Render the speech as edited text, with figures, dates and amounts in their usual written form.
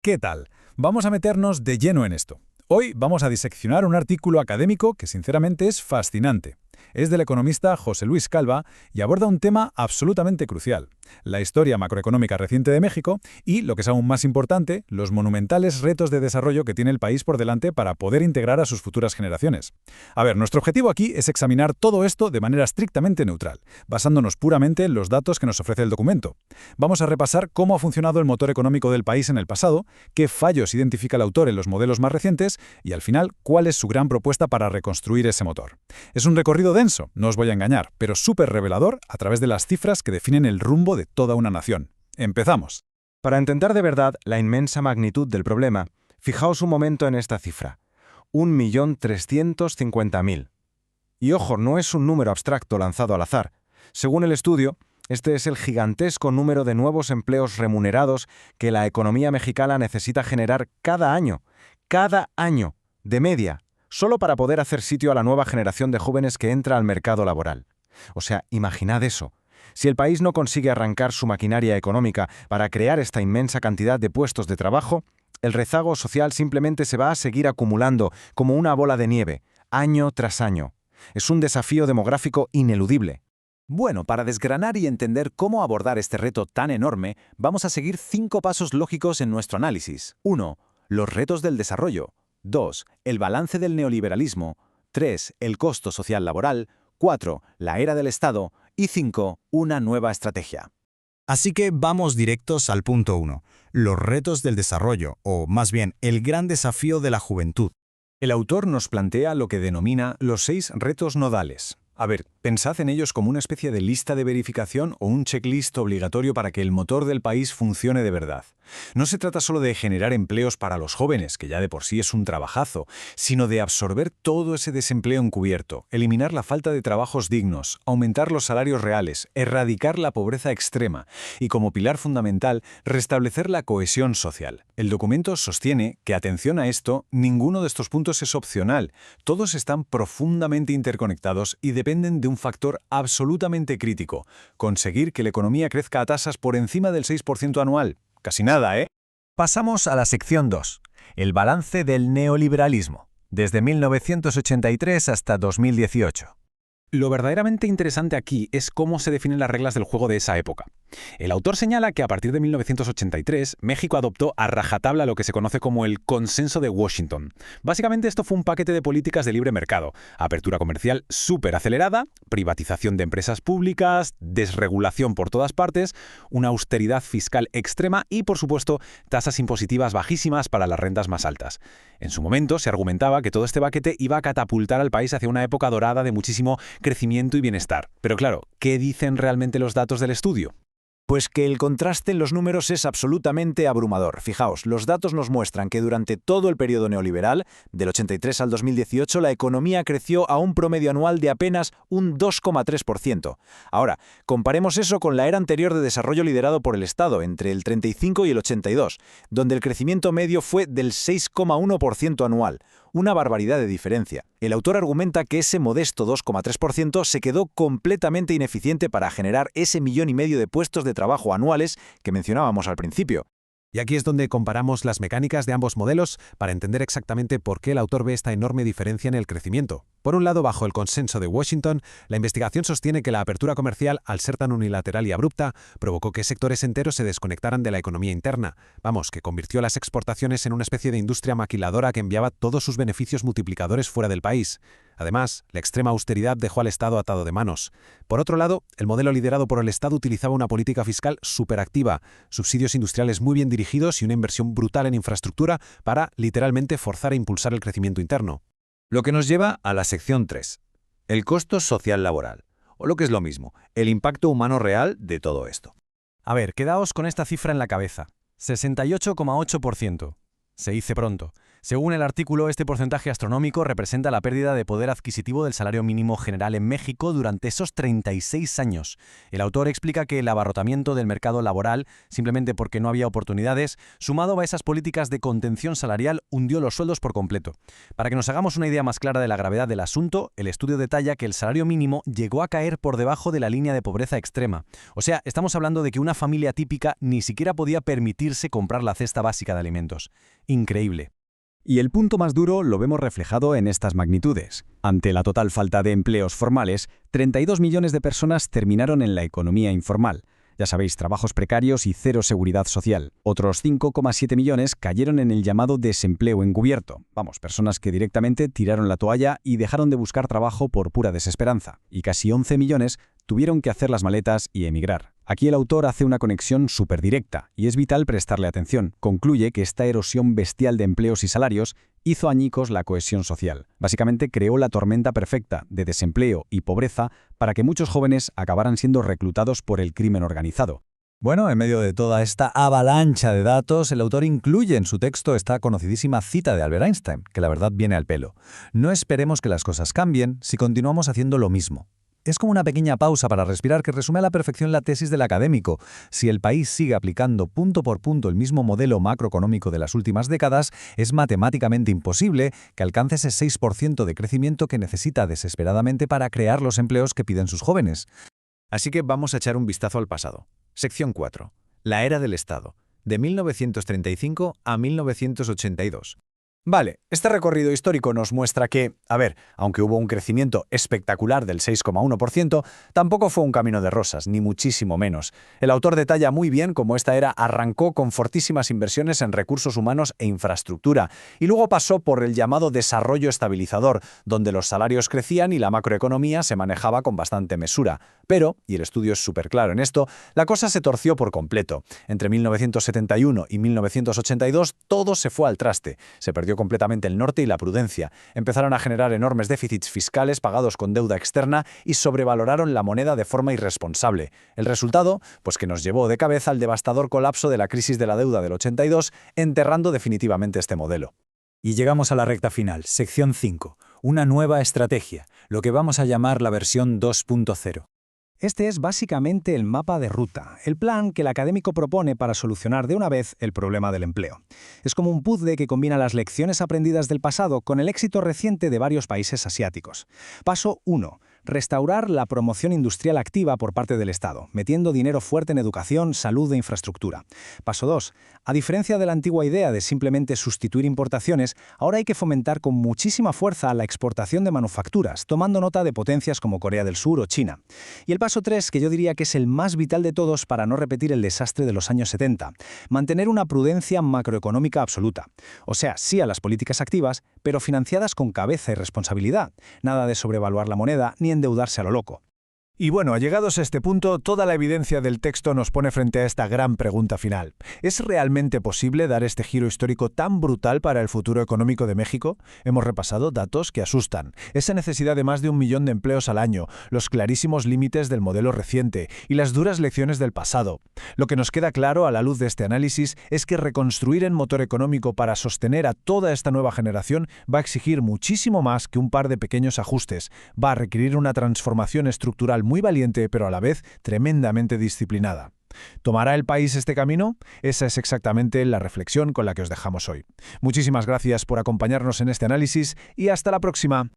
¿Qué tal? Vamos a meternos de lleno en esto. Hoy vamos a diseccionar un artículo académico que sinceramente es fascinante. Es del economista José Luis Calva y aborda un tema absolutamente crucial: la historia macroeconómica reciente de México y, lo que es aún más importante, los monumentales retos de desarrollo que tiene el país por delante para poder integrar a sus futuras generaciones. A ver, nuestro objetivo aquí es examinar todo esto de manera estrictamente neutral, basándonos puramente en los datos que nos ofrece el documento. Vamos a repasar cómo ha funcionado el motor económico del país en el pasado, qué fallos identifica el autor en los modelos más recientes y, al final, cuál es su gran propuesta para reconstruir ese motor. Es un recorrido denso, no os voy a engañar, pero súper revelador a través de las cifras que definen el rumbo de toda una nación. ¡Empezamos! Para entender de verdad la inmensa magnitud del problema, fijaos un momento en esta cifra: 1.350.000. Y ojo, no es un número abstracto lanzado al azar. Según el estudio, este es el gigantesco número de nuevos empleos remunerados que la economía mexicana necesita generar cada año, de media, solo para poder hacer sitio a la nueva generación de jóvenes que entra al mercado laboral. O sea, imaginad eso. Si el país no consigue arrancar su maquinaria económica para crear esta inmensa cantidad de puestos de trabajo, el rezago social simplemente se va a seguir acumulando como una bola de nieve, año tras año. Es un desafío demográfico ineludible. Bueno, para desgranar y entender cómo abordar este reto tan enorme, vamos a seguir 5 pasos lógicos en nuestro análisis. 1. Los retos del desarrollo. 2. El balance del neoliberalismo. 3. El costo social laboral. 4. La era del Estado. Y 5. Una nueva estrategia. Así que vamos directos al punto 1, los retos del desarrollo, o más bien, el gran desafío de la juventud. El autor nos plantea lo que denomina los 6 retos nodales. A ver, pensad en ellos como una especie de lista de verificación o un checklist obligatorio para que el motor del país funcione de verdad. No se trata solo de generar empleos para los jóvenes, que ya de por sí es un trabajazo, sino de absorber todo ese desempleo encubierto, eliminar la falta de trabajos dignos, aumentar los salarios reales, erradicar la pobreza extrema y, como pilar fundamental, restablecer la cohesión social. El documento sostiene que, atención a esto, ninguno de estos puntos es opcional. Todos están profundamente interconectados y dependen de un factor absolutamente crítico: conseguir que la economía crezca a tasas por encima del 6% anual. Casi nada, ¿eh? Pasamos a la sección 2, el balance del neoliberalismo, desde 1983 hasta 2018. Lo verdaderamente interesante aquí es cómo se definen las reglas del juego de esa época. El autor señala que a partir de 1983, México adoptó a rajatabla lo que se conoce como el Consenso de Washington. Básicamente esto fue un paquete de políticas de libre mercado: apertura comercial súper acelerada, privatización de empresas públicas, desregulación por todas partes, una austeridad fiscal extrema y, por supuesto, tasas impositivas bajísimas para las rentas más altas. En su momento se argumentaba que todo este paquete iba a catapultar al país hacia una época dorada de muchísimo crecimiento y bienestar. Pero claro, ¿qué dicen realmente los datos del estudio? Pues que el contraste en los números es absolutamente abrumador. Fijaos, los datos nos muestran que durante todo el periodo neoliberal, del 83 al 2018, la economía creció a un promedio anual de apenas un 2,3%. Ahora, comparemos eso con la era anterior de desarrollo liderado por el Estado, entre el 35 y el 82, donde el crecimiento medio fue del 6,1% anual. Una barbaridad de diferencia. El autor argumenta que ese modesto 2,3% se quedó completamente ineficiente para generar ese 1,5 millones de puestos de trabajo anuales que mencionábamos al principio. Y aquí es donde comparamos las mecánicas de ambos modelos para entender exactamente por qué el autor ve esta enorme diferencia en el crecimiento. Por un lado, bajo el Consenso de Washington, la investigación sostiene que la apertura comercial, al ser tan unilateral y abrupta, provocó que sectores enteros se desconectaran de la economía interna. Vamos, que convirtió las exportaciones en una especie de industria maquiladora que enviaba todos sus beneficios multiplicadores fuera del país. Además, la extrema austeridad dejó al Estado atado de manos. Por otro lado, el modelo liderado por el Estado utilizaba una política fiscal superactiva, subsidios industriales muy bien dirigidos y una inversión brutal en infraestructura para, literalmente, forzar e impulsar el crecimiento interno. Lo que nos lleva a la sección 3, el costo social laboral, o lo que es lo mismo, el impacto humano real de todo esto. A ver, quedaos con esta cifra en la cabeza: 68,8%. Se dice pronto. Según el artículo, este porcentaje astronómico representa la pérdida de poder adquisitivo del salario mínimo general en México durante esos 36 años. El autor explica que el abarrotamiento del mercado laboral, simplemente porque no había oportunidades, sumado a esas políticas de contención salarial, hundió los sueldos por completo. Para que nos hagamos una idea más clara de la gravedad del asunto, el estudio detalla que el salario mínimo llegó a caer por debajo de la línea de pobreza extrema. O sea, estamos hablando de que una familia típica ni siquiera podía permitirse comprar la cesta básica de alimentos. Increíble. Y el punto más duro lo vemos reflejado en estas magnitudes. Ante la total falta de empleos formales, 32 millones de personas terminaron en la economía informal. Ya sabéis, trabajos precarios y cero seguridad social. Otros 5,7 millones cayeron en el llamado desempleo encubierto. Vamos, personas que directamente tiraron la toalla y dejaron de buscar trabajo por pura desesperanza. Y casi 11 millones tuvieron que hacer las maletas y emigrar. Aquí el autor hace una conexión súper directa, y es vital prestarle atención. Concluye que esta erosión bestial de empleos y salarios hizo añicos la cohesión social. Básicamente creó la tormenta perfecta de desempleo y pobreza para que muchos jóvenes acabaran siendo reclutados por el crimen organizado. Bueno, en medio de toda esta avalancha de datos, el autor incluye en su texto esta conocidísima cita de Albert Einstein, que la verdad viene al pelo. No esperemos que las cosas cambien si continuamos haciendo lo mismo. Es como una pequeña pausa para respirar que resume a la perfección la tesis del académico. Si el país sigue aplicando punto por punto el mismo modelo macroeconómico de las últimas décadas, es matemáticamente imposible que alcance ese 6% de crecimiento que necesita desesperadamente para crear los empleos que piden sus jóvenes. Así que vamos a echar un vistazo al pasado. Sección 4. La era del Estado, de 1935 a 1982. Vale, este recorrido histórico nos muestra que, aunque hubo un crecimiento espectacular del 6,1%, tampoco fue un camino de rosas, ni muchísimo menos. El autor detalla muy bien cómo esta era arrancó con fortísimas inversiones en recursos humanos e infraestructura, y luego pasó por el llamado desarrollo estabilizador, donde los salarios crecían y la macroeconomía se manejaba con bastante mesura. Pero, y el estudio es súper claro en esto, la cosa se torció por completo. Entre 1971 y 1982 todo se fue al traste. Se perdió completamente el norte y la prudencia. Empezaron a generar enormes déficits fiscales pagados con deuda externa y sobrevaloraron la moneda de forma irresponsable. El resultado, pues que nos llevó de cabeza al devastador colapso de la crisis de la deuda del 82, enterrando definitivamente este modelo. Y llegamos a la recta final, sección 5, una nueva estrategia, lo que vamos a llamar la versión 2.0. Este es básicamente el mapa de ruta, el plan que el académico propone para solucionar de una vez el problema del empleo. Es como un puzzle que combina las lecciones aprendidas del pasado con el éxito reciente de varios países asiáticos. Paso 1. Restaurar la promoción industrial activa por parte del Estado, metiendo dinero fuerte en educación, salud e infraestructura. Paso 2. A diferencia de la antigua idea de simplemente sustituir importaciones, ahora hay que fomentar con muchísima fuerza la exportación de manufacturas, tomando nota de potencias como Corea del Sur o China. Y el paso 3, que yo diría que es el más vital de todos para no repetir el desastre de los años 70, mantener una prudencia macroeconómica absoluta. O sea, sí a las políticas activas, pero financiadas con cabeza y responsabilidad. Nada de sobrevaluar la moneda ni endeudarse a lo loco. Y bueno, llegados a este punto, toda la evidencia del texto nos pone frente a esta gran pregunta final. ¿Es realmente posible dar este giro histórico tan brutal para el futuro económico de México? Hemos repasado datos que asustan. Esa necesidad de más de 1 millón de empleos al año, los clarísimos límites del modelo reciente y las duras lecciones del pasado. Lo que nos queda claro a la luz de este análisis es que reconstruir el motor económico para sostener a toda esta nueva generación va a exigir muchísimo más que un par de pequeños ajustes. Va a requerir una transformación estructural muy valiente, pero a la vez tremendamente disciplinada. ¿Tomará el país este camino? Esa es exactamente la reflexión con la que os dejamos hoy. Muchísimas gracias por acompañarnos en este análisis y hasta la próxima.